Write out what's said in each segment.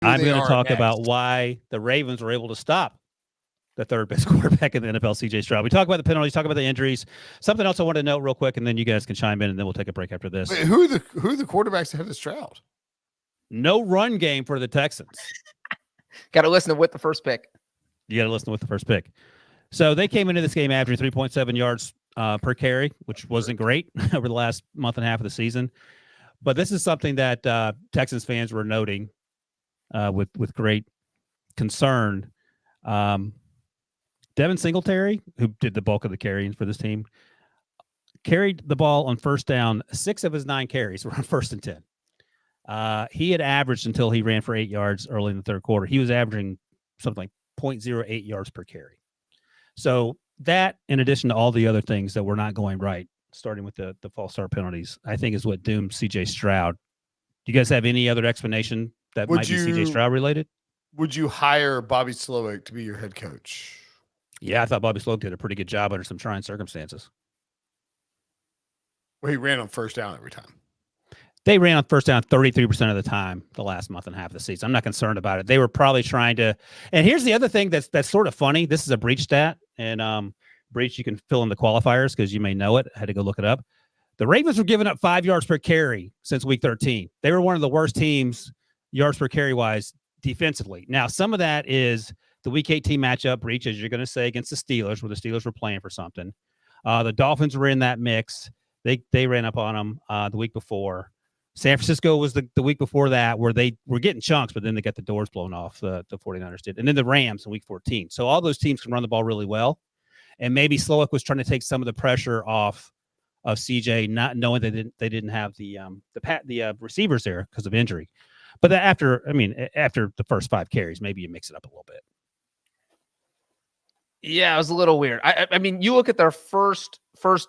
I'm going to talk about why the Ravens were able to stop the third best quarterback in the NFL, CJ Stroud. We talk about the penalties, talk about the injuries. Something else I want to note real quick, and then you guys can chime in, and then we'll take a break after this. Wait, who are the quarterbacks ahead of Stroud? No run game for the Texans. Got to listen to with the first pick. You got to listen with the first pick. So they came into this game averaging 3.7 yards per carry, which wasn't great over the last month and a half of the season. But this is something that Texans fans were noting with great concern. Devin Singletary, who did the bulk of the carrying for this team, carried the ball on first down. 6 of his 9 carries were on 1st and 10. He had averaged, until he ran for 8 yards early in the third quarter, he was averaging something like 0.08 yards per carry. So that, in addition to all the other things that were not going right, starting with the false start penalties, I think is what doomed CJ Stroud. Do you guys have any other explanation that might be CJ Stroud related? Would you hire Bobby Slowick to be your head coach? Yeah, I thought Bobby Slowick did a pretty good job under some trying circumstances. Well, he ran on first down every time. They ran on first down 33% of the time the last month and a half of the season. I'm not concerned about it. They were probably trying to. And here's the other thing that's sort of funny. This is a breach stat, and breach, you can fill in the qualifiers because you may know it. I had to go look it up. The Ravens were giving up 5 yards per carry since week 13. They were one of the worst teams yards per carry wise defensively. Now, some of that is the week 18 matchup breach, as you're going to say, against the Steelers, where the Steelers were playing for something. The Dolphins were in that mix. They ran up on them the week before. San Francisco was the week before that, where they were getting chunks, but then they got the doors blown off, the 49ers did. And then the Rams in week 14. So all those teams can run the ball really well. And maybe Slowick was trying to take some of the pressure off of CJ, not knowing they didn't have the receivers there because of injury. But after the first 5 carries, maybe you mix it up a little bit. Yeah, it was a little weird. I mean, you look at their first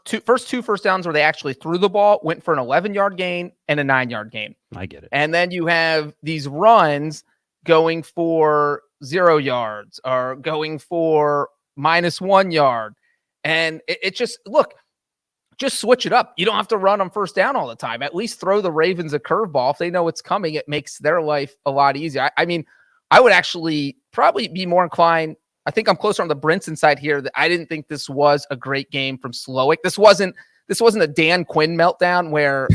two first downs where they actually threw the ball, went for an 11-yard gain and a 9-yard gain. I get it. And then you have these runs going for 0 yards or going for -1 yard. And it just, look, just switch it up. You don't have to run on first down all the time. At least throw the Ravens a curveball. If they know it's coming, it makes their life a lot easier. I mean, I would actually probably be more inclined. I think I'm closer on the Brinson side here, that I didn't think this was a great game from Slowick. This wasn't a Dan Quinn meltdown where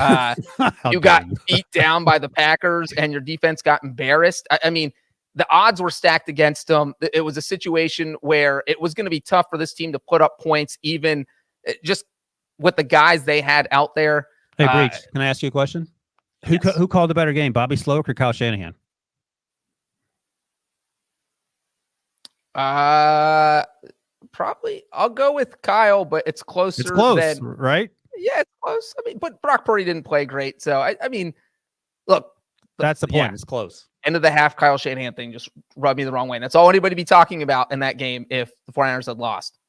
you got beat down by the Packers and your defense got embarrassed. I mean, the odds were stacked against them. It was a situation where it was going to be tough for this team to put up points, even just with the guys they had out there. Hey, Breach, can I ask you a question? Who called the better game, Bobby Slowick or Kyle Shanahan? Probably I'll go with Kyle, but it's closer. It's close, right? Yeah, it's close. I mean, but Brock Purdy didn't play great. So I mean, look, that's the point. Yeah. It's close. End of the half, Kyle Shanahan thing just rubbed me the wrong way. And that's all anybody be talking about in that game if the 49ers had lost.